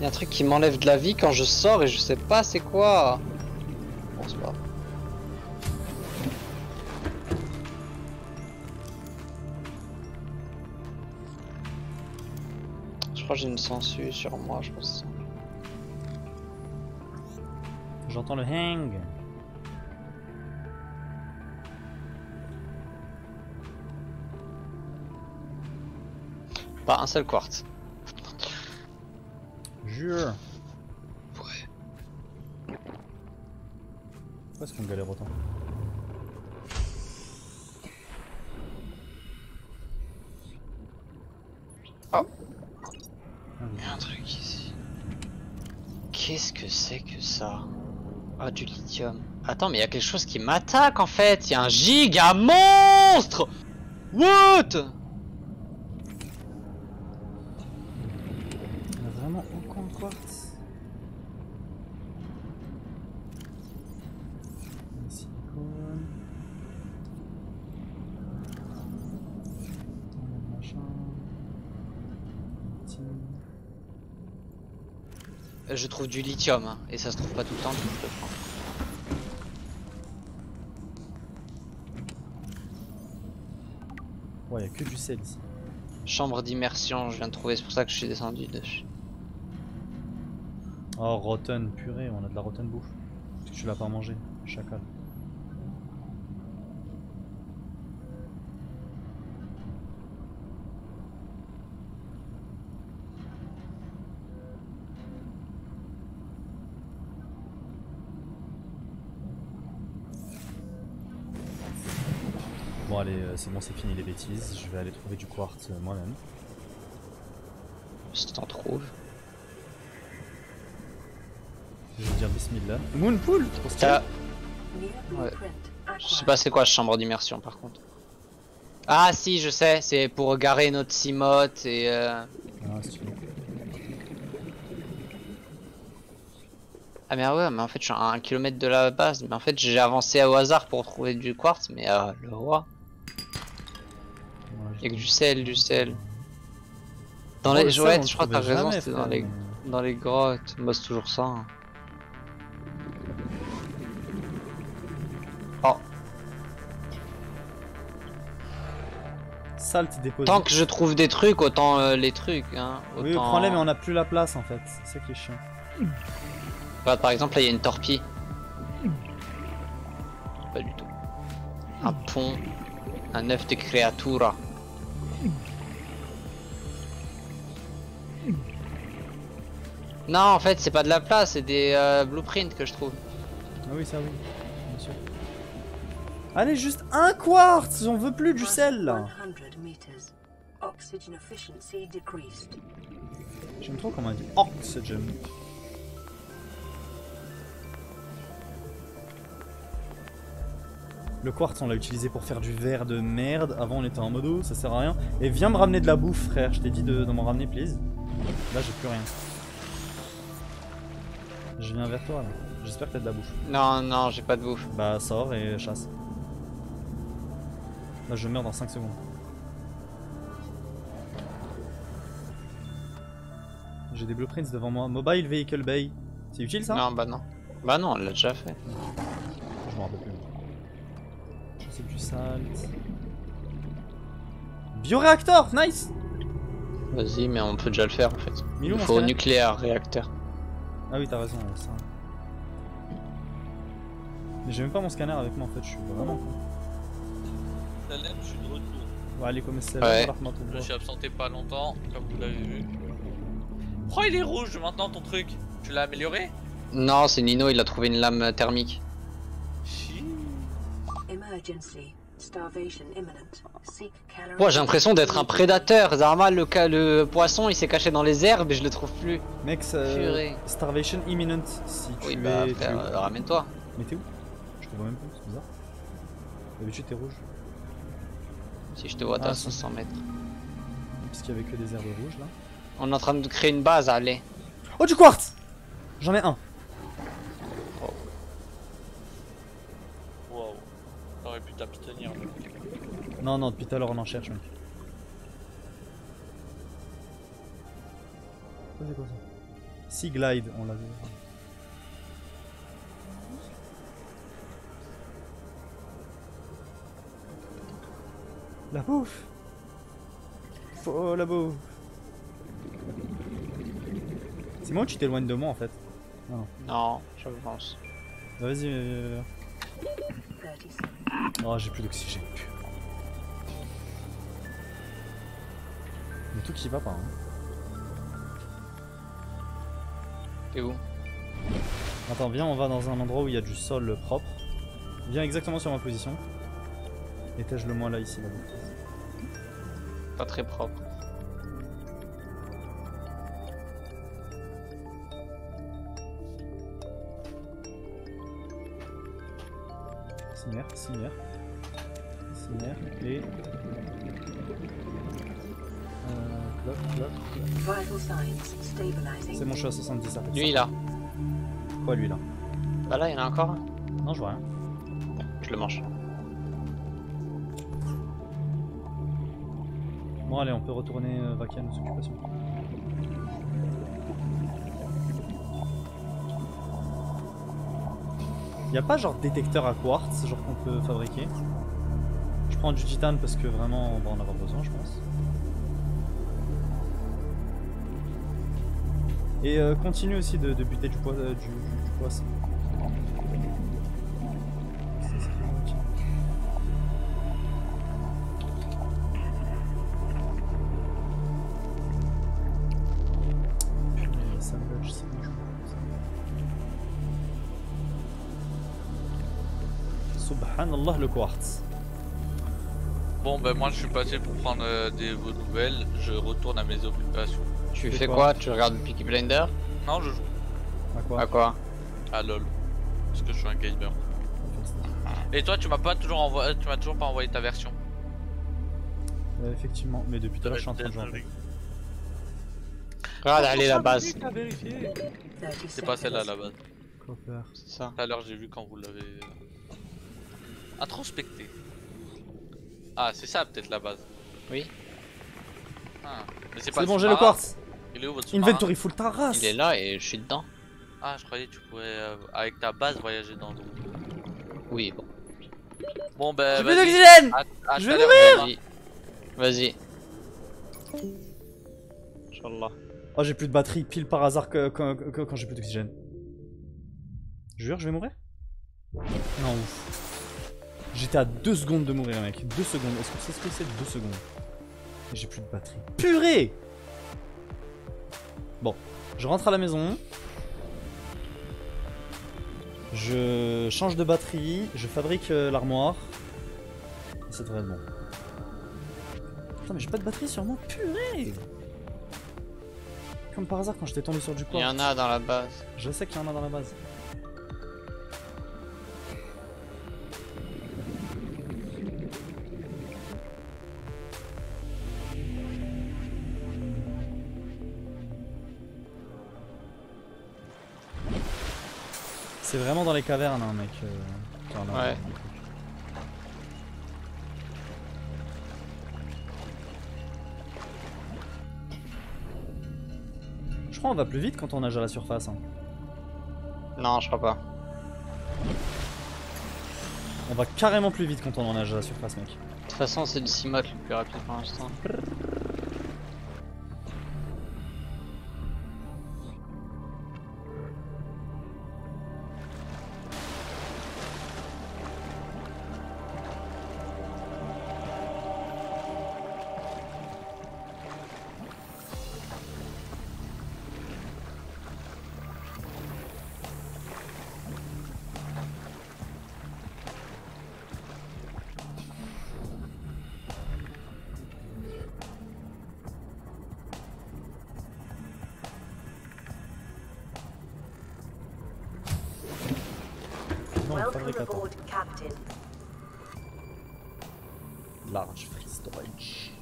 Y a un truc qui m'enlève de la vie quand je sors et je sais pas c'est quoi. Bon, c'est pas. Je crois que j'ai une sangsue sur moi, je pense. J'entends le hang. Pas un seul quartz. Jure. Ouais. Pourquoi est-ce qu'on galère autant? Oh. Il y a un truc ici. Qu'est-ce que c'est que ça? Ah, du lithium. Attends, mais il y a quelque chose qui m'attaque en fait. Il y a un giga monstre. What? On a vraiment aucun quartz. Silicone. Machin. Je trouve du lithium hein, et ça se trouve pas tout le temps, donc je le prends. Ouais, y'a que du sel ici. Chambre d'immersion, je viens de trouver, c'est pour ça que je suis descendu dessus. Oh, rotten, purée, on a de la rotten bouffe. Parce que tu l'as pas mangé, chacal. Bon allez, c'est bon, c'est fini les bêtises, je vais aller trouver du quartz moi-même. Si t'en trouves. Je vais dire bismillah. Moonpool, trop stylé. Ah. Ouais. Je sais pas c'est quoi chambre d'immersion par contre. Ah si je sais, c'est pour garer notre cimote et Ah, stylé. Ah mais ouais, mais en fait je suis à 1 kilomètre de la base, mais en fait j'ai avancé au hasard pour trouver du quartz, mais le roi. Ouais, Y'a que du sel, du sel. Dans Oh, les le sel, on jouettes, le je crois que t'as trouvait raison, jamais, c'était frère. dans les grottes. Bah c'est toujours ça. Hein. Oh, Salt déposé. tant que je trouve des trucs, autant les trucs. Hein, autant... Oui, prends-les, mais on a plus la place en fait. C'est ça qui est chiant. Regarde, par exemple, là il y a une torpille. Pas du tout. Un pont. Un œuf de créatura. Non, en fait, c'est pas de la place, c'est des blueprints que je trouve. Ah oui, ça oui, bien sûr. Allez, juste un quartz, j'en veux plus du sel là. J'aime trop comment on dit oxygen. Le quartz on l'a utilisé pour faire du verre de merde. Avant on était en mode oh, ça sert à rien. Et viens me ramener de la bouffe frère, je t'ai dit de m'en ramener please. Là j'ai plus rien. Je viens vers toi là. J'espère que t'as de la bouffe. Non, non, j'ai pas de bouffe. Bah sors et chasse. Là je meurs dans 5 secondes. J'ai des blueprints devant moi. Mobile Vehicle Bay. C'est utile ça? Non, bah non. Bah non, on l'a déjà fait. Je m'en rappelle plus. C'est du salt. Bioréacteur, nice! Vas-y, mais on peut déjà le faire en fait. Milou, Il mon faut scanner. nucléaire réacteur. Ah oui, t'as raison, ça. Mais j'ai même pas mon scanner avec moi en fait, je suis vraiment con. Salam, je suis de retour. Ouais, allez, comme ça, Ouais. Je me suis absenté pas longtemps, comme vous l'avez vu. Pourquoi il est rouge maintenant ton truc? Tu l'as amélioré? Non, c'est Nino, il a trouvé une lame thermique. Chi. Moi, j'ai l'impression d'être un prédateur. Zarma, le poisson, il s'est caché dans les herbes et je le trouve plus. Mec, Purée. starvation imminent. Si tu Oui, bah es. frère, ramène-toi. Mais t'es où? Je te vois même pas, c'est bizarre. D'habitude t'es rouge. Si je te vois, t'as Ah, 500 mètres. Parce qu'il y avait que des herbes rouges là. On est en train de créer une base, allez. Oh, du quartz! J'en ai un. Wow. T'aurais pu t'abstenir. Non, non, depuis tout à l'heure on en cherche, mec. Ça, c'est quoi ça? Sea Glide, on l'a vu. La bouffe. Faut la bouffe. C'est moi ou tu t'éloignes de moi en fait? Non. Non, je pense. Vas-y. Oh, j'ai plus d'oxygène. Mais tout qui va pas. Hein. T'es où? Attends, viens, on va dans un endroit où il y a du sol propre. Viens exactement sur ma position. Étage-le moi là, ici, là. Pas très propre. Cimer. Et... Clock. C'est bon, je suis à 70 ça fait. Lui là. Quoi lui là? Bah là, il y en a encore un. Non, je vois rien. Je le mange. Bon allez, on peut retourner vaquer à nos occupations. Y'a pas genre détecteur à quartz, genre qu'on peut fabriquer? Je prends du titane parce que vraiment on va en avoir besoin je pense. Et continue aussi de buter du poisson. Subhanallah le quartz. Bon ben moi je suis passé pour prendre vos nouvelles, je retourne à mes occupations. Tu fais quoi? Tu regardes Peaky Blinder? Non je joue À quoi? À quoi? à LOL. Parce que je suis un gamer. Et toi tu m'as toujours pas envoyé ta version. Effectivement, mais depuis tout à l'heure je suis en train de jouer en fait. Regarde, allez la base. C'est pas celle-là la base. Copper. C'est ça. Tout à l'heure j'ai vu quand vous l'avez introspecté. Ah c'est ça peut-être la base. Oui. Ah. Mais c'est pas C'est bon, j'ai sous-marin. le quartz. Il est où votre sous-marin? Inventory full ta race. Il est là et je suis dedans. Ah je croyais que tu pouvais avec ta base voyager dans l'eau. Oui, bon. Bon ben J'ai plus vas-y. d'oxygène. À Je tout à vais l'heure. Vas-y. Inch'Allah. Oh, j'ai plus de batterie pile par hasard quand j'ai plus d'oxygène. Jure, je vais mourir? Non, ouf. J'étais à 2 secondes de mourir, mec. 2 secondes. Est-ce que c'est ce que c'est 2 secondes? Et j'ai plus de batterie. Purée! Bon, je rentre à la maison. Je change de batterie. Je fabrique l'armoire. Ça devrait être bon. Putain, mais j'ai pas de batterie sur moi. Purée! Comme par hasard quand j'étais tombé sur du Il corps. y en a dans la base. Je sais qu'il y en a dans la base. C'est vraiment dans les cavernes, hein, mec. Ouais. Je crois qu'on va plus vite quand on nage à la surface. Hein. Non, je crois pas. On va carrément plus vite quand on nage à la surface, mec. De toute façon, c'est le Cimote le plus rapide pour l'instant. Non, Welcome fabricateur. aboard, Captain. Large free storage.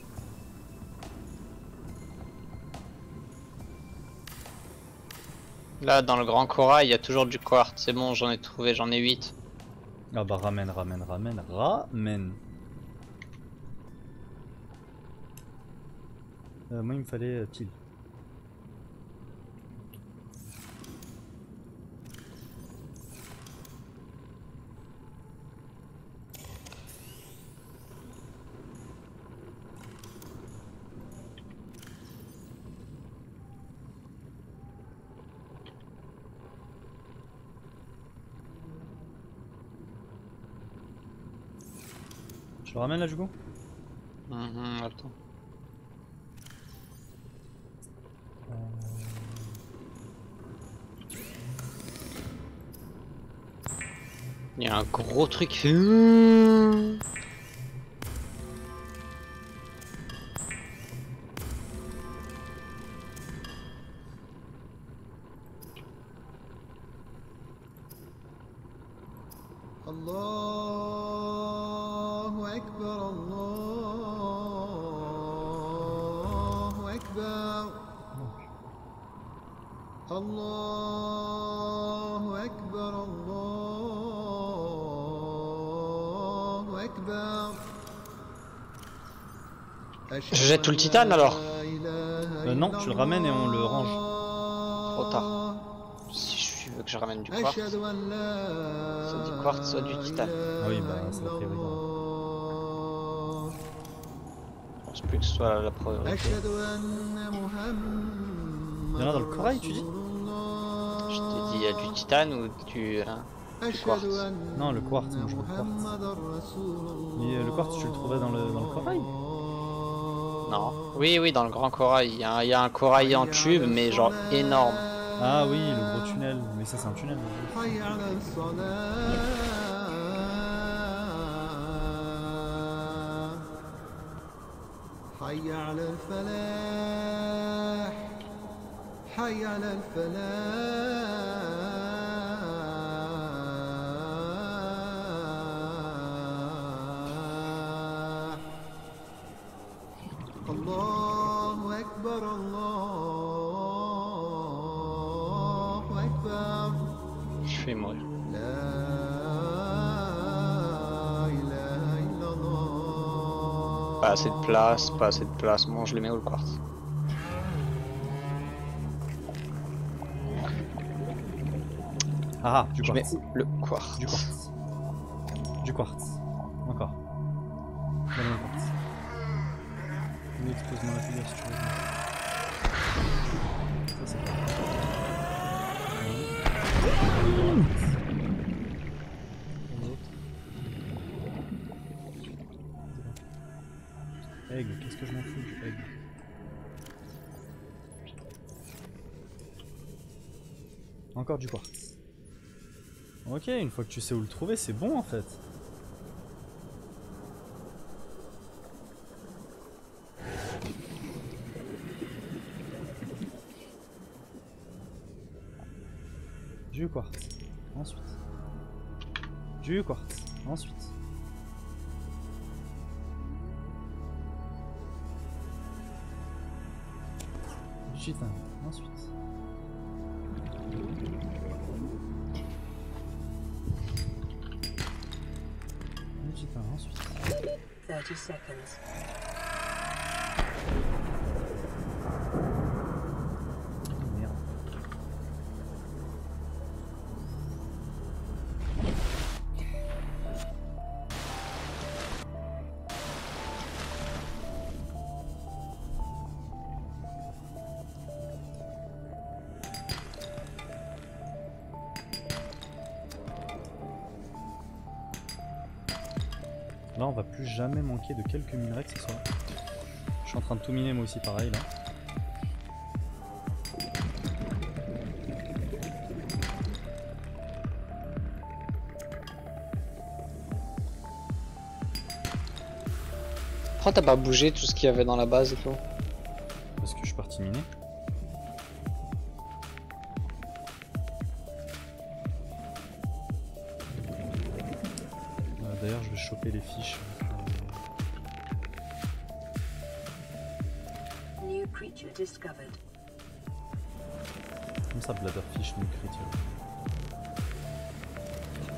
Là, dans le grand corail, il y a toujours du quartz. C'est bon, j'en ai trouvé, j'en ai 8. Ah bah ramène. Moi il me fallait pile. Je le ramène là du coup? Attends. Il y a un gros truc qui fait... Allahu Akbar, Allahu Akbar, Allahu Akbar, Allahu Akbar. Je jette tout le titane alors? Non, tu le ramènes et on le range. Trop tard. Si je veux que je ramène du quartz, soit du quartz, soit du titane. Ah oui, bah c'est la priorité. Je pense plus que ce soit la priorité. Il y en a dans le corail, tu dis? Je t'ai dit, il y a du titane ou du quartz? Non, le quartz, moi je veux le quartz. Mais le quartz, tu le trouvais dans le corail? Non. Oui, oui, dans le grand corail. Il y a un corail en tube, mais genre énorme. Ah oui, le gros tunnel. Mais ça, c'est un tunnel. حي على الفلاح حي على الفلاح الله أكبر الله أكبر. Je vais mourir. Pas assez de place, pas assez de place. Bon, je le mets où le quartz? Ah, du Je mets quartz. où le quartz? Du quartz. Du quartz. Encore. Donne-moi le quartz. Oui, expose-moi la figure si tu veux. Ça, c'est pas. Egg, qu'est-ce que je m'en fous du egg? Encore du quartz. Ok, une fois que tu sais où le trouver, c'est bon en fait. Du quartz. Ensuite. Du quartz. Ensuite. Du titane. Ensuite. Du titane. Ensuite. 30 seconds. Merde. Là on va plus jamais manquer de quelques minerais que ce soit. Je suis en train de tout miner moi aussi pareil là. Pourquoi t'as pas bougé tout ce qu'il y avait dans la base et tout? Parce que je suis parti miner. D'ailleurs je vais choper les fiches. New creature discovered. Comme ça, Bladderfish, new creature.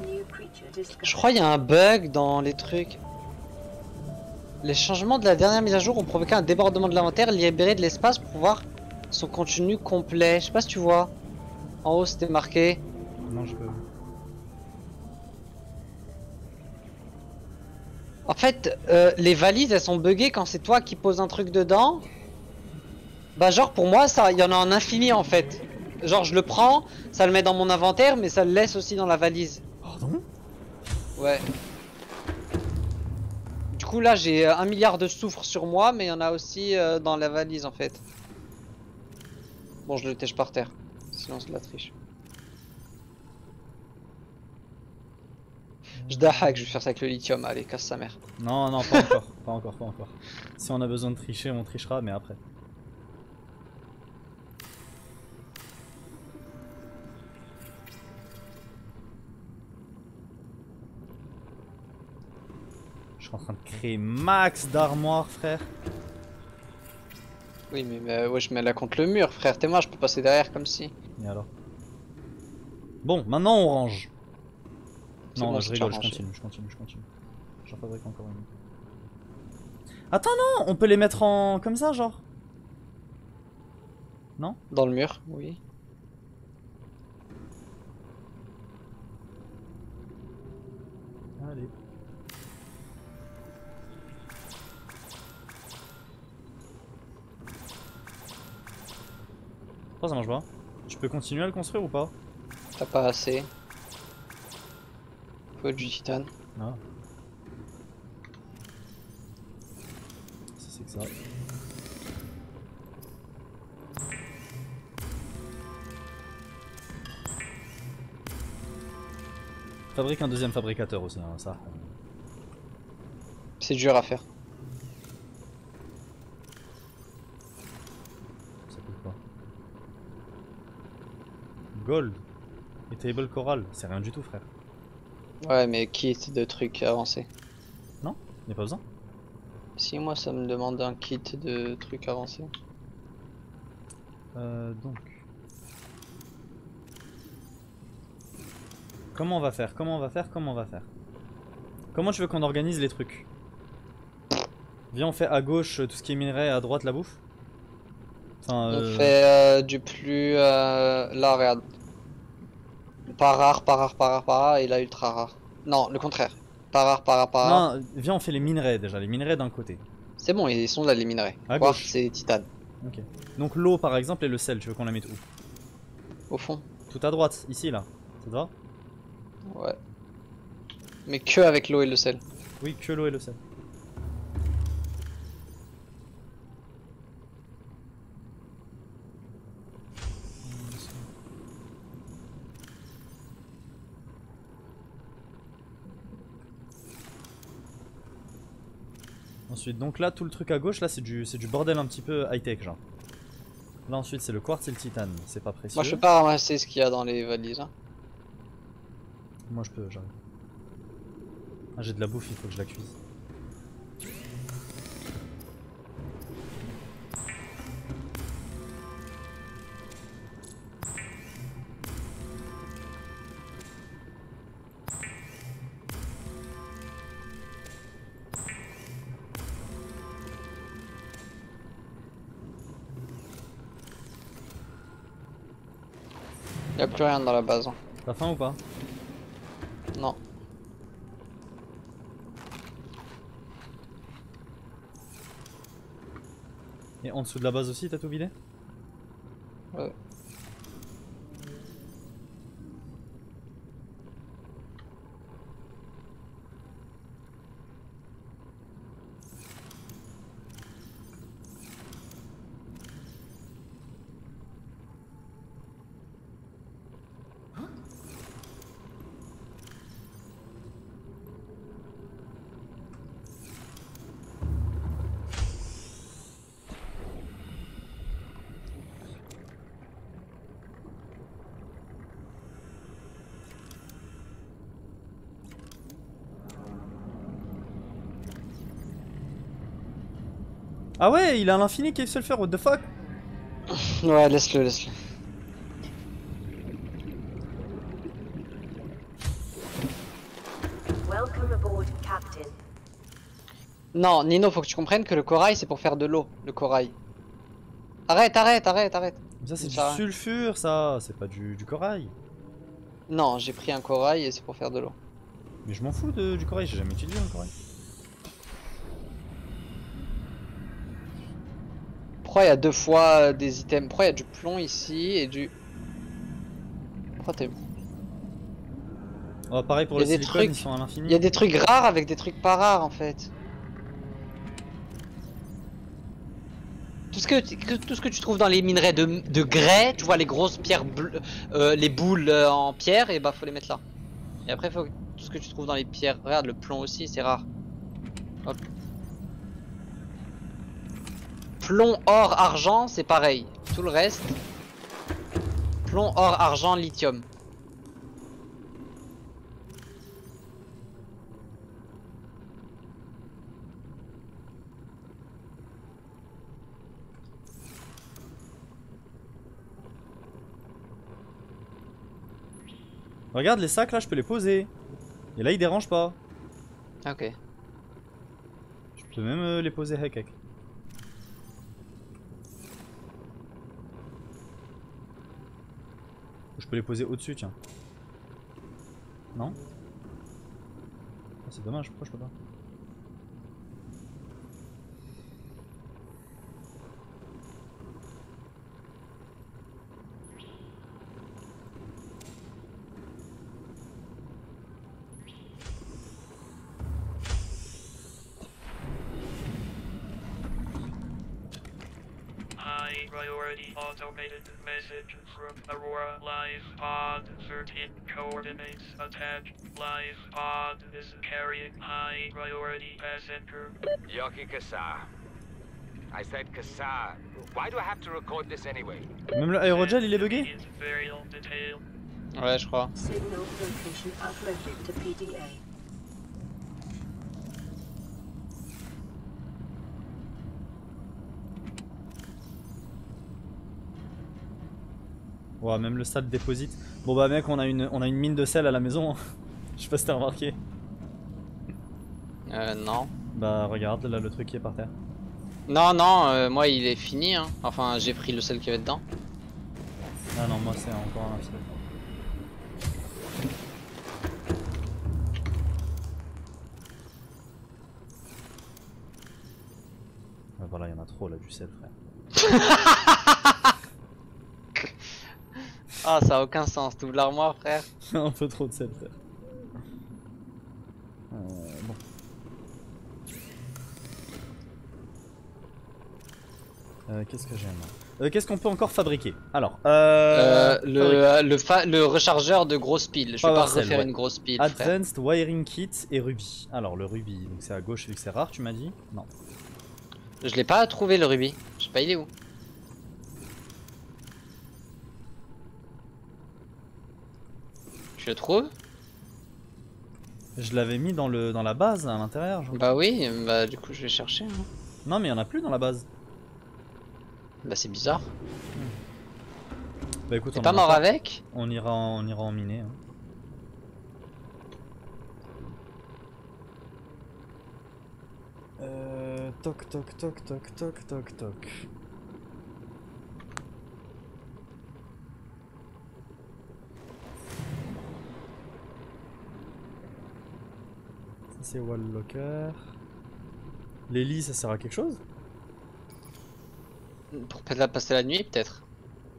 New creature discovered. Je crois qu'il y a un bug dans les trucs. Les changements de la dernière mise à jour ont provoqué un débordement de l'inventaire, libéré de l'espace pour voir son contenu complet. Je sais pas si tu vois. En haut c'était marqué. Non, je peux. En fait, les valises elles sont buggées quand c'est toi qui poses un truc dedans. Bah genre pour moi ça, il y en a un infini en fait. Genre je le prends, ça le met dans mon inventaire mais ça le laisse aussi dans la valise. Pardon? Ouais. Du coup là j'ai 1 milliard de soufre sur moi, mais il y en a aussi dans la valise en fait. Bon, je le tèche par terre, sinon c'est de la triche. Je dahak, je vais faire ça avec le lithium, allez, casse sa mère. Non, non, pas encore, pas encore, pas encore. Si on a besoin de tricher, on trichera, mais après. Je suis en train de créer max d'armoire, frère. Oui, mais ouais, je mets là contre le mur, frère. T'es moi, je peux passer derrière comme si. Et alors? Bon, maintenant on range. C'est Non, bon, je c'est rigole, déjà je rangé. continue. J'en fabrique encore une. Attends, non, on peut les mettre en... comme ça, genre? Non? Dans le mur, oui. Allez. Oh, ça marche pas. Tu peux continuer à le construire ou pas? T'as pas assez. Faut du titane. Ah. Ça c'est que ça. Fabrique un deuxième fabricateur aussi, hein, ça. C'est dur à faire. Ça coûte quoi? Gold et table coral, c'est rien du tout, frère. Ouais, mais kit de trucs avancés. Non? Y'a pas besoin? Si, moi ça me demande un kit de trucs avancés. Donc. Comment on va faire? Comment tu veux qu'on organise les trucs? Viens, on fait à gauche tout ce qui est minerai, à droite la bouffe. Enfin, On fait du plus... là, regarde. Pas rare, et là ultra rare. Non, le contraire. Pas rare. Non, viens, on fait les minerais déjà, les minerais d'un côté. C'est bon, ils sont là les minerais. À Quartz, gauche. c'est titane. Ok. Donc l'eau par exemple et le sel, tu veux qu'on la mette où? Au fond. Tout à droite, ici là. Ça te va? Ouais. Mais que avec l'eau et le sel. Oui, que l'eau et le sel. Ensuite, donc là, tout le truc à gauche, là, c'est du bordel un petit peu high-tech, genre. Là, ensuite, c'est le quartz et le titane, c'est pas précieux. Moi je peux pas ramasser ce qu'il y a dans les valises. Hein. Moi, je peux, j'arrive. Ah, j'ai de la bouffe, il faut que je la cuise. Y'a plus rien dans la base. Hein. T'as faim ou pas? Non. Et en dessous de la base aussi, t'as tout vidé? Ouais. Ah ouais, il a l'infini qui se le faire, what the fuck? Ouais, laisse-le, laisse-le. Welcome aboard, Captain. Non, Nino, faut que tu comprennes que le corail c'est pour faire de l'eau, le corail. Arrête. Ça c'est du Ça va. sulfure, ça, c'est pas du corail. Non, j'ai pris un corail et c'est pour faire de l'eau. Mais je m'en fous du corail, j'ai jamais utilisé un corail. Pourquoi il y a deux fois des items? Pourquoi il y a du plomb ici et du... Pourquoi t'es... Oh, pareil pour Y a le des silicone, trucs- ils sont à l'infini. Il y a des trucs rares avec des trucs pas rares en fait. Tout ce que tu trouves dans les minerais de grès, tu vois les grosses pierres bleues, les boules en pierre, et bah faut les mettre là. Et après faut tout ce que tu trouves dans les pierres, regarde le plomb aussi c'est rare. Hop. Plomb, or, argent c'est pareil. Tout le reste, plomb, or, argent, lithium. Regarde les sacs là, je peux les poser. Et là ils dérangent pas. Ok. Je peux même les poser hek. Je peux les poser au-dessus, tiens. Non? Ah, c'est dommage, pourquoi je peux pas? High priority automated message from Aurora Live Pod 13 coordinates attached. Live Pod is carrying high priority passenger. Yoki Kassar. I said Kassar. Why do I have to record this anyway? Même le aérogel il est bugué? Is very detailed. Ouais je crois. Signal location uploaded to PDA. Ouais, même le stade déposite. Bon bah mec, on a une mine de sel à la maison. Je sais pas si t'as remarqué. Non. Bah regarde, là le truc qui est par terre. Non, non, moi il est fini. Hein. Enfin, j'ai pris le sel qu'il y avait dedans. Ah non, moi c'est encore un sel. Ah, voilà, il y en a trop là du sel, frère. Ah, ça a aucun sens. Double l'armoire, frère. Un peu trop de sel, frère. Bon. Qu'est-ce que j'aime? Qu'est-ce qu'on peut encore fabriquer? Alors, le rechargeur de grosse pile. Je vais pas Power cell, refaire ouais. une grosse pile, frère. Advanced Wiring Kit et Ruby. Alors le Ruby, donc c'est à gauche vu que c'est rare, tu m'as dit? Non. Je l'ai pas trouvé le rubis. Je sais pas, il est où? Tu le trouves? Je l'avais mis dans la base à l'intérieur. Bah oui, bah du coup je vais chercher. Hein. Non mais il y en a plus dans la base. Bah c'est bizarre. Bah écoute, T'es on pas en a mort avec? On ira en miner. Hein. Toc toc toc toc toc toc toc. Ça c'est wall locker. Les lits ça sert à quelque chose? Pour passer la nuit peut-être.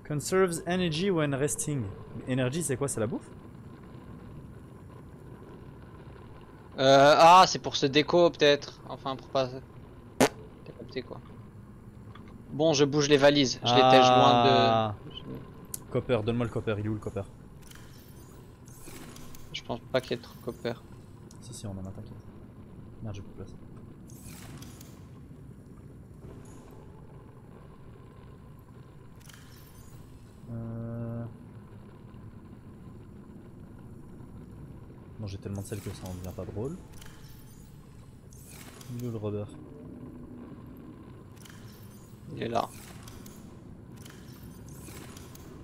Conserves energy when resting. Energy c'est quoi? C'est la bouffe? Ah c'est pour se déco peut-être. Enfin pour pas... T'as capté quoi. Bon je bouge les valises. Je les tèche loin de... Copper, donne-moi le copper. Il est où le copper? Je pense pas qu'il y ait trop de copper. Si on en a, t'inquiète. Merde j'ai plus de place. Bon j'ai tellement de sel que ça en devient pas drôle. Il est où le rubber? Il est là.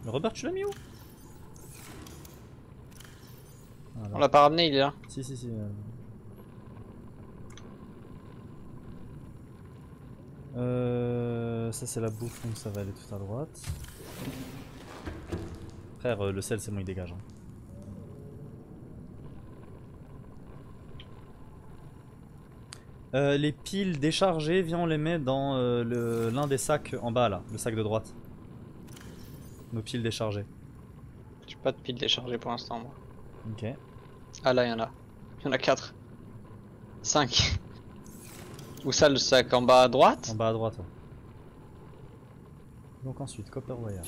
Le rubber tu l'as mis où? Ah, On l'a pas ramené, il est là. Si. Ça c'est la bouffe donc ça va aller tout à droite. Frère le sel c'est bon il dégage. Hein. Les piles déchargées, viens on les met dans l'un des sacs en bas là, le sac de droite. Nos piles déchargées. J'ai pas de pile déchargée pour l'instant moi. Ok. Ah là il y en a. Il y en a 4. 5. Où ça le sac? En bas à droite? En bas à droite. Ouais. Donc ensuite, copper wire.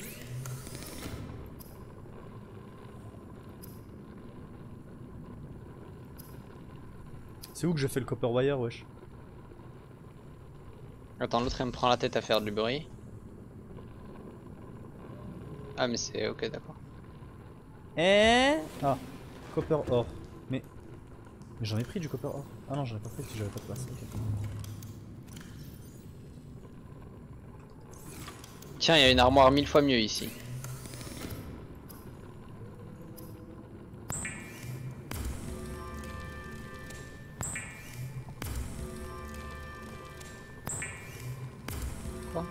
C'est où que je fais le copper wire, wesh? Attends, l'autre il me prend la tête à faire du bruit. Ah mais c'est ok, d'accord. Ah, copper or. Mais j'en ai pris du copper or. Ah non, j'en ai pas pris parce que j'avais pas de place. Ok. Tiens, il y a une armoire 1000 fois mieux ici. Quoi?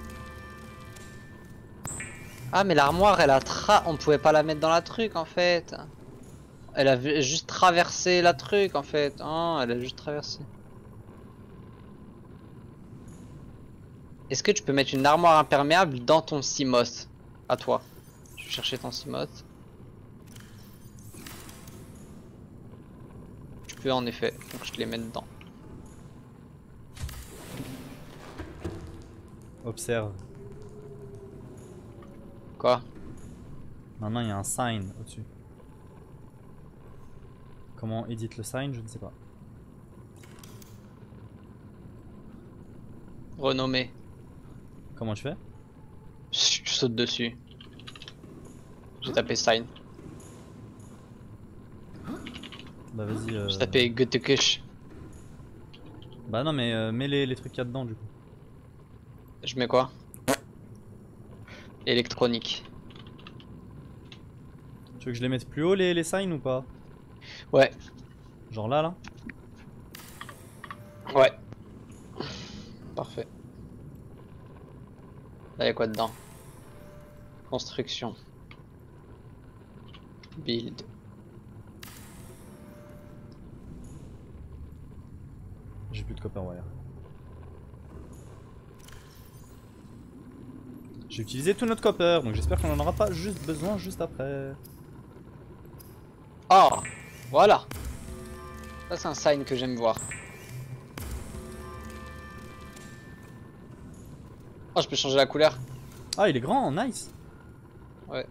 Ah mais l'armoire elle a on pouvait pas la mettre dans la truc en fait. Elle a juste traversé la truc en fait. Oh, elle a juste traversé. Est-ce que tu peux mettre une armoire imperméable dans ton CMOS? À toi. Je vais chercher ton CMOS. Tu peux en effet, donc je te les mets dedans. Observe. Quoi? Maintenant il y a un sign au-dessus. Comment édite le sign, je ne sais pas. Renommé. Comment tu fais? Je saute dessus. J'ai tapé sign. Bah vas-y. J'ai tapé Götekush. Bah non mais mets les trucs qu'il y a dedans du coup. Je mets quoi? Électronique. Tu veux que je les mette plus haut les signs ou pas? Ouais. Genre là? Ouais. Parfait. Là y'a quoi dedans? Construction. Build. J'ai plus de copper wire. J'ai utilisé tout notre copper, donc j'espère qu'on en aura pas juste besoin juste après. Oh! Voilà! Ça c'est un sign que j'aime voir. Oh, je peux changer la couleur? Ah, il est grand, nice! Ouais.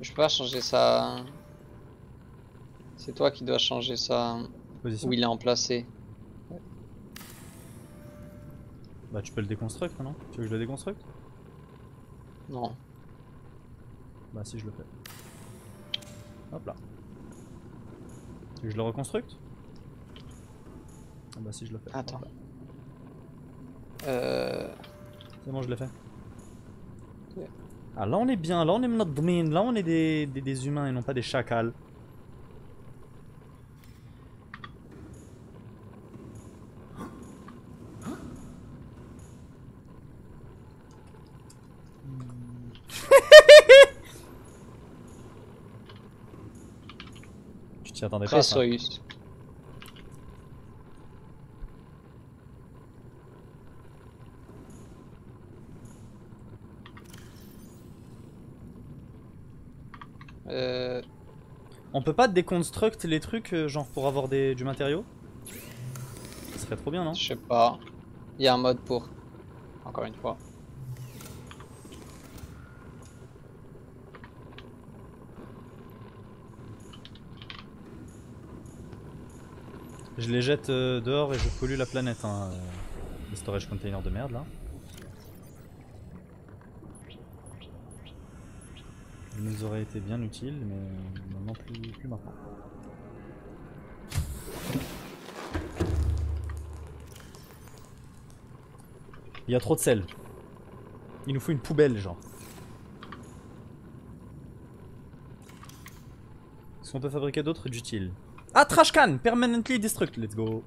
Je peux pas changer ça. C'est toi qui dois changer ça. Position. Où il est emplacé. Bah tu peux le déconstruire, non? Tu veux que je le déconstruise? Non. Bah si je le fais. Hop là. Tu veux que je le reconstruise? Ah bah si je le fais. Attends. C'est bon, je l'ai fait. Ouais. Ah là on est bien, là on est notre domaine, là on est des humains et non pas des chacals. Tu t'y attendais pas, ça. Pressoïs. On peut pas déconstruire les trucs genre pour avoir du matériau? Ce serait trop bien, non? Je sais pas. Il y a un mode pour. Encore une fois. Je les jette dehors et je pollue la planète, hein, les storage containers de merde là. Ils nous auraient été bien utiles, mais maintenant plus maintenant. Il y a trop de sel. Il nous faut une poubelle, genre. Est-ce qu'on peut fabriquer d'autres d'utiles? Ah, trash can! Permanently destruct, let's go!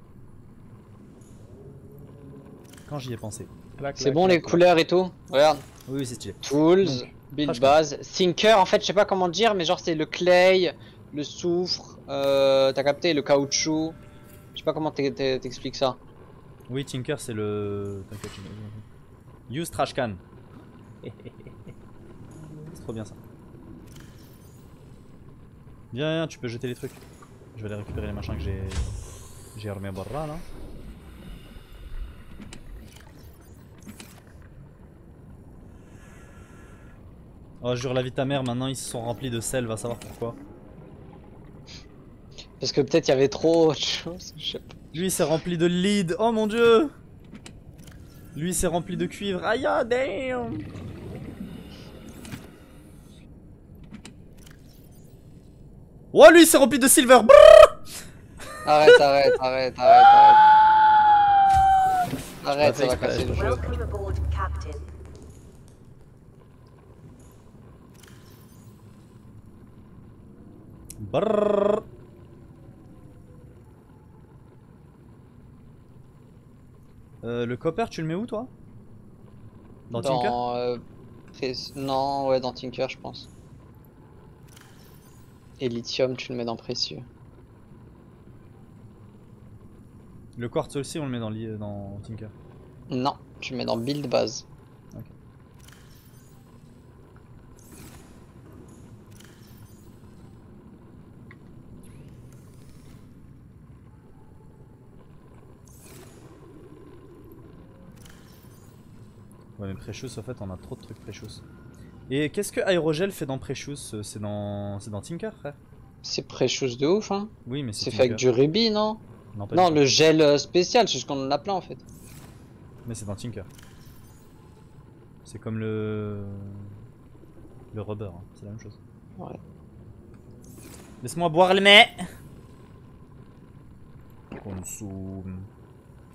Quand j'y ai pensé. C'est bon les couleurs et tout? Regarde. Oui, c'est stylé. Tools, Donc, build trash base, thinker en fait je sais pas comment dire mais genre c'est le clay, le soufre, t'as capté le caoutchouc. Je sais pas comment t'expliques ça. Oui, Tinker, c'est le... T'inquiète, use trash can. C'est trop bien ça. Viens, tu peux jeter les trucs. Je vais aller récupérer les machins que j'ai J'ai remis barra là. Oh, jure la vie de ta mère, maintenant ils se sont remplis de sel, va savoir pourquoi. Parce que peut-être il y avait trop autre chose. Je sais pas. Lui il s'est rempli de lead, oh mon dieu. Lui il s'est rempli de cuivre, aïe ah, damn. Oh lui il s'est rempli de silver. Brrr. Arrête. Arrête, ça va casser le jeu. Welcome aboard, Captain. Brrr. Le copper tu le mets où toi? Dans Tinker? Non, ouais, dans Tinker, je pense. Et lithium, tu le mets dans précieux. Le quartz aussi on le met dans Tinker. Non, tu le mets dans build base. Ok. Ouais mais Precious en fait on a trop de trucs Precious. Et qu'est-ce que Aerogel fait dans Precious? C'est dans Tinker frère? C'est precious de ouf, hein. Oui mais C'est fait avec du rubis, non? Non, pas Non, du tout. le gel spécial, c'est ce qu'on en a plein en fait. Mais c'est dans Tinker. C'est comme le rubber, hein. C'est la même chose. Ouais. Laisse-moi boire le mets. Consomme.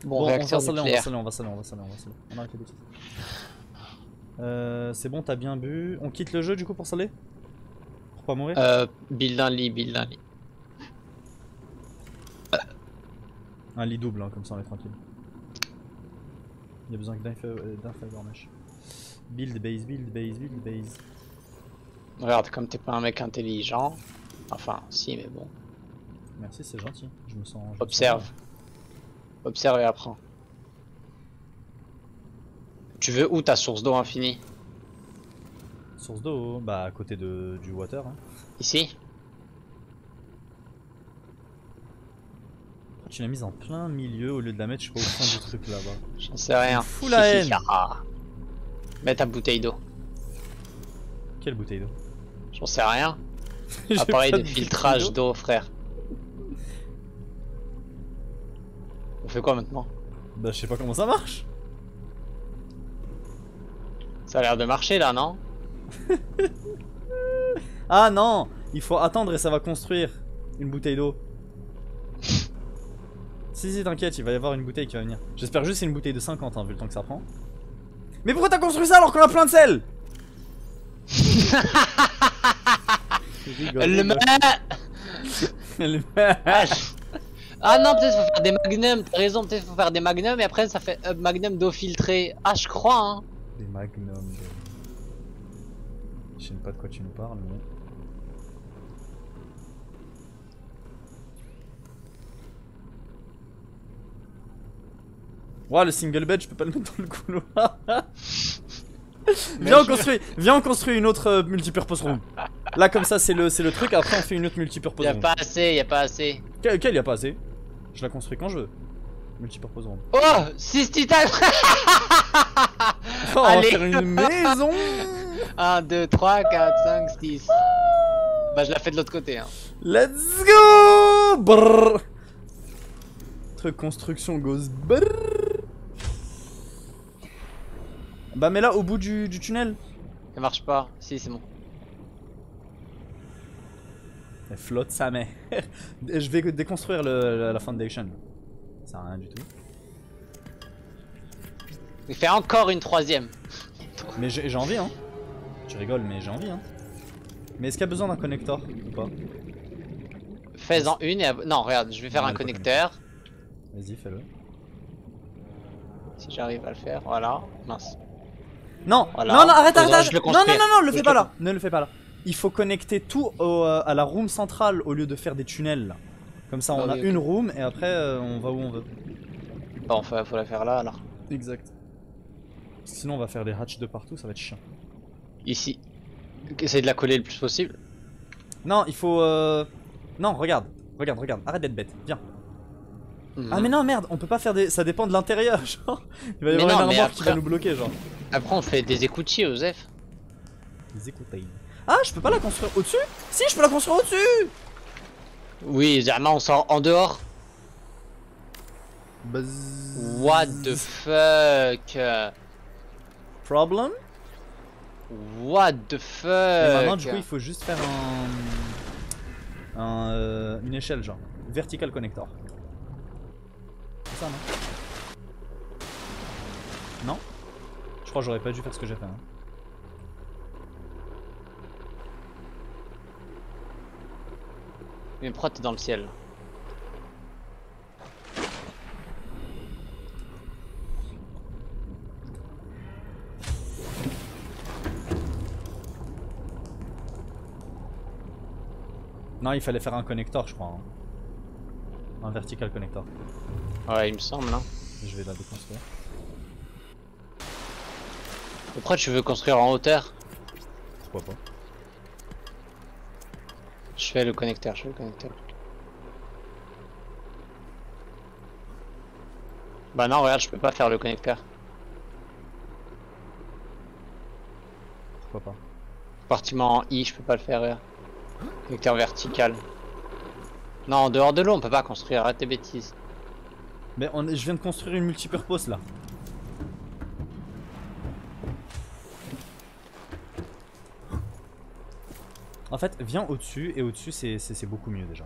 Bon, Bon, réacteur on va nucléaire. saler. On arrête les bêtises. C'est bon, t'as bien bu. On quitte le jeu du coup pour saler? Pour pas mourir? Build un lit. Un lit double, hein, comme ça on est tranquille. Il y a besoin que d'un fiber mesh. Build base. Regarde, comme t'es pas un mec intelligent. Enfin, si, mais bon. Merci, c'est gentil. Je me sens. Observe. Observe et apprends. Tu veux où ta source d'eau infinie? Source d'eau, bah à côté du water. Hein. Ici? Tu l'as mise en plein milieu au lieu de la mettre, je sais pas, au fond du truc là-bas. J'en sais rien. Fous la haine. Mets ta bouteille d'eau. Quelle bouteille d'eau? J'en sais rien. J'ai Appareil pas de bouteille filtrage d'eau, frère. On fait quoi maintenant? Bah je sais pas comment ça marche. Ça a l'air de marcher là, non? Ah non, il faut attendre et ça va construire une bouteille d'eau. Si t'inquiète, il va y avoir une bouteille qui va venir. J'espère juste que c'est une bouteille de 50 hein, vu le temps que ça prend. Mais pourquoi t'as construit ça alors qu'on a plein de sel? Elle le met. Ah non, peut-être faut faire des magnums, t'as raison, peut-être faut faire des magnums et après ça fait magnum d'eau filtrée. Ah, je crois, hein. Des magnums. Je sais pas de quoi tu nous parles, mais. Ouah, le single bed, je peux pas le mettre dans le couloir. Viens, on construit une autre multipurpose room. Là, comme ça, c'est le truc. Après, on fait une autre multipurpose room. Y'a pas assez. Quel y a pas assez? Je la construis quand je veux. Multipurpose room. Oh, 6 titans. Oh, on va Allez. faire une maison. 1, 2, 3, 4, 5, 6. Bah, je la fais de l'autre côté, hein. Let's go. Brrr. Truc construction goes brrr. Bah mais là au bout du tunnel. Ça marche pas. Si, c'est bon. Elle flotte sa mère. Je vais déconstruire la foundation. Ça sert à rien du tout. Il fait encore une troisième. Mais j'ai envie hein. Tu rigoles mais j'ai envie hein. Mais est-ce qu'il y a besoin d'un connecteur ou pas? Fais-en une et... Non, regarde, je vais faire Non, un le connecteur. Vas-y fais-le. Si j'arrive à le faire, voilà. Mince. Non, Voilà. non, arrête, Faudra arrête, que je le non, non, construise. non, le Je fais le pas là, ne le fais pas là. Il faut connecter tout à la room centrale au lieu de faire des tunnels là. Comme ça, on Ah a oui, une ok. room et après on va où on veut. Bon, faut la faire là alors. Exact. Sinon, on va faire des hatches de partout, ça va être chiant. Ici. Essaye de la coller le plus possible. Non, il faut. Non, regarde, arrête d'être bête, viens. Ah mais non merde, on peut pas faire des... Ça dépend de l'intérieur, genre. Il va y Mais avoir non, une mais armoire qui après- va nous bloquer, genre. Après, on fait des écoutilles, Osef. Les écouteuils. Ah, je peux pas la construire au-dessus? Si, je peux la construire au-dessus! Oui, Zama, on sort en dehors. Buzz... What the fuck? Problem? What the Et fuck? maintenant, du coup, il faut juste faire une échelle, genre. Vertical connector. C'est ça, non? Non? Je crois que j'aurais pas dû faire ce que j'ai fait. Hein. Mais pourquoi t'es dans le ciel? Non, il fallait faire un connector, je crois. Hein. Un vertical connector. Ouais, il me semble, hein. Je vais la déconstruire. Pourquoi tu veux construire en hauteur? Pourquoi pas? Je fais le connecteur, je fais le connecteur. Bah non, regarde, je peux pas faire le connecteur. Pourquoi pas? Compartiment en I, je peux pas le faire, regarde. Connecteur vertical. Non, en dehors de l'eau, on peut pas construire, arrête tes bêtises. Mais je viens de construire une multipurpose là. En fait, viens au-dessus, et au-dessus c'est beaucoup mieux déjà.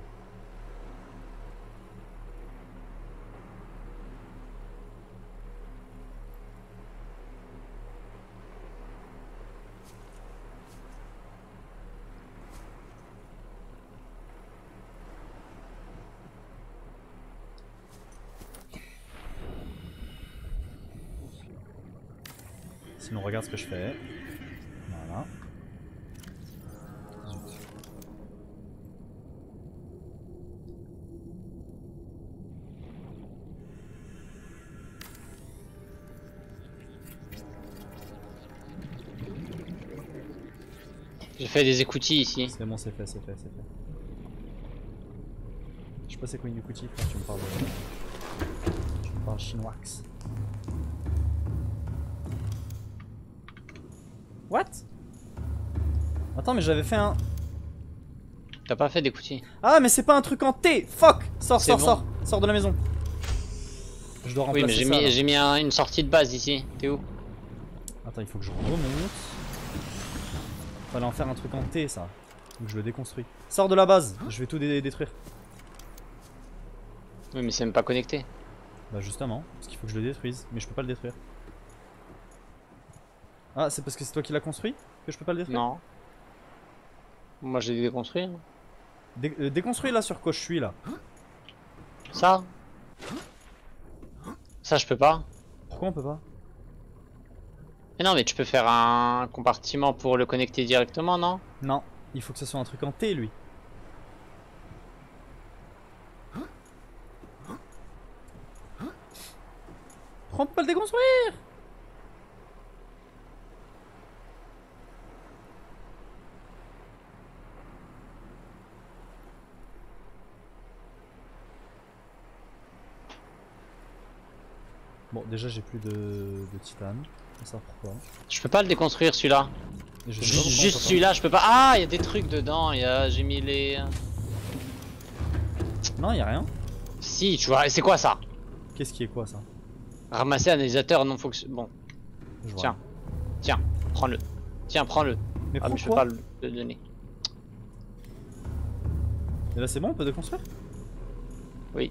Sinon regarde ce que je fais. Voilà. Zut. J'ai fait des écoutilles ici. C'est bon, c'est fait, c'est fait, c'est fait. Je sais pas c'est quoi une écoutille, frère, tu me parles chinois. What? Attends, mais j'avais fait un... T'as pas fait d'écoutille? Ah, mais c'est pas un truc en T. Fuck. Sors, C'est sors, bon. sors. Sors de la maison. Je dois Oui, remplacer mais j'ai ça, mis, là. j'ai mis une sortie de base ici. T'es où? Attends, il faut que je remonte. Fallait en faire un truc en T, ça. Donc je le déconstruis. Sors de la base. Je vais tout détruire. Oui, mais c'est même pas connecté. Bah justement, parce qu'il faut que je le détruise. Mais je peux pas le détruire. Ah, c'est parce que c'est toi qui l'as construit que je peux pas le détruire? Non. Moi j'ai déconstruit. hein. Déconstruis là sur quoi je suis là. Ça? Ça je peux pas. Pourquoi on peut pas? Mais non, mais tu peux faire un compartiment pour le connecter directement, non? Non, il faut que ce soit un truc en T lui. Pourquoi on peut pas le déconstruire? Bon, déjà j'ai plus de titane. Ça pourquoi? Je peux pas le déconstruire celui-là. Et je sais pas pourquoi on Juste peut pas. celui-là, je peux pas. Ah, il y a des trucs dedans. J'ai mis les. Non, y a rien. Si, tu vois. Et c'est quoi ça? Qu'est-ce qui est quoi ça? Ramasser un analysateur non fonctionnel. Bon, Je vois. tiens. Tiens, prends-le. Tiens, prends-le. Mais Ah, mais je peux pourquoi? pas le donner. Et là c'est bon, on peut déconstruire? Oui.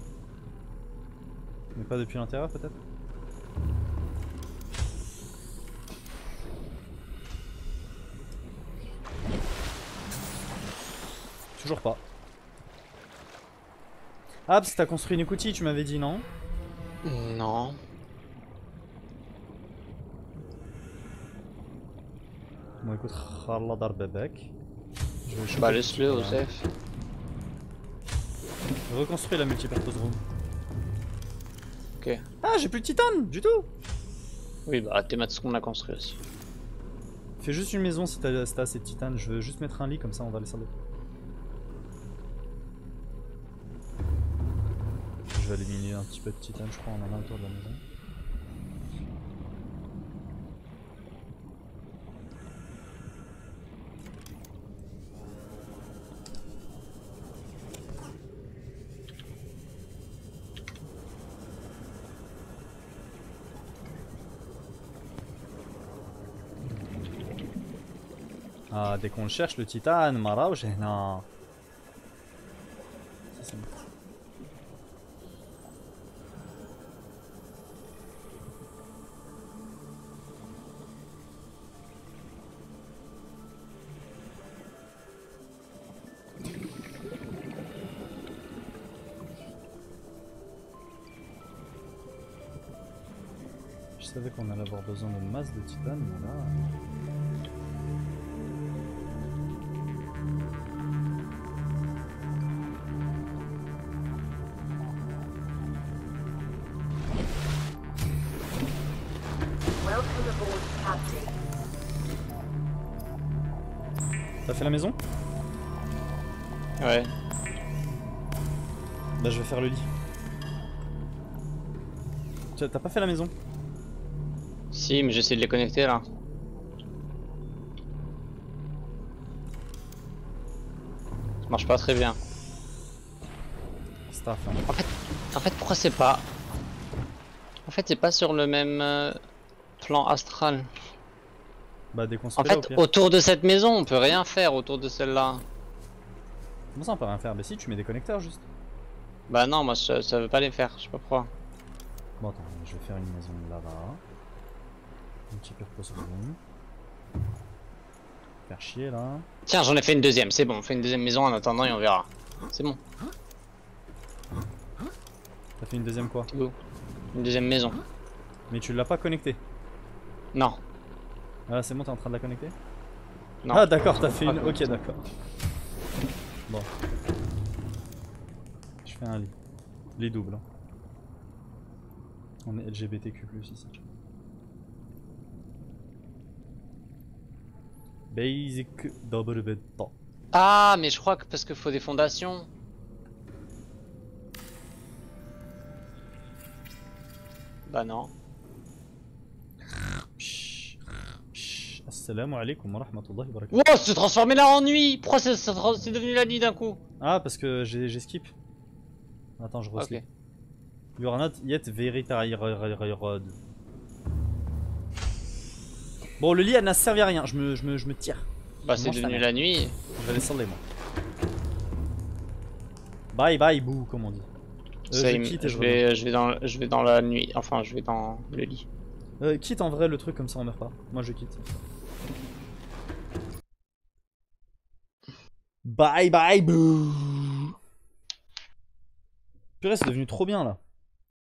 Mais pas depuis l'intérieur peut-être? Toujours pas. Ah, parce que t'as construit une écoutille, tu m'avais dit non? Non. Bon écoute, Khallah dar bebek. Je vais choper Bah le laisse-le, petit truc, Osef. là. Reconstruis la multipurpose room. Ok. Ah, j'ai plus de titane du tout. Oui, bah t'es mettre ce qu'on a construit aussi. Fais juste une maison si t'as assez de titane. Je veux juste mettre un lit comme ça on va les saler. Je vais éliminer un petit peu de titane, je crois, on en a autour de la maison. Ah, dès qu'on le cherche, le titane, Mara ou j'ai. Non. Ça, c'est bon. Je savais qu'on allait avoir besoin de masse de titane, mais là. Welcome aboard, Captain. T'as fait la maison? Ouais. Bah je vais faire le lit. T'as pas fait la maison? Si, mais j'essaie de les connecter là. Ça marche pas très bien. Staff. Hein. En fait, pourquoi c'est pas... En fait, c'est pas sur le même plan astral. Bah En déconstruis-la au fait, pire. autour de cette maison, on peut rien faire autour de celle-là. Comment ça on peut rien faire? Bah si, tu mets des connecteurs juste. Bah non, moi ça veut pas les faire, je sais pas pourquoi. Bon attends, je vais faire une maison là-bas. Un petit peu repos sur le room. Faire chier là. Tiens, j'en ai fait une deuxième, c'est bon, on fait une deuxième maison en attendant et on verra. C'est bon, T'as fait une deuxième quoi? c'est beau. Une deuxième maison. Mais tu l'as pas connectée. Non, Ah c'est bon, t'es en train de la connecter? non. Ah d'accord, t'as fait Pas une... Ok connecté. d'accord. Bon. Je fais un lit. Lit double. Hein. On est LGBTQ+, ici. Basic double bed. Ah, mais je crois que parce qu'il faut des fondations. Bah non. Assalamu alaikum wa rahmatullahi wa barakatuh. Wow, se transformer là en nuit. Pourquoi c'est devenu la nuit d'un coup? Ah, parce que j'ai skip. Attends, je re-skip. Ok. You are not yet very tired. Bon, le lit, elle n'a servi à rien. Je me tire. Bah c'est Mange ta devenu mère. la nuit. Je vais les solder, moi. Bye bye, boo, comme on dit. Ça, Je quitte et je reviens. je vais dans la nuit. Enfin, je vais dans le lit. Quitte en vrai le truc, comme ça on meurt pas. Moi je quitte. Bye bye, boo. Purée, c'est devenu trop bien là.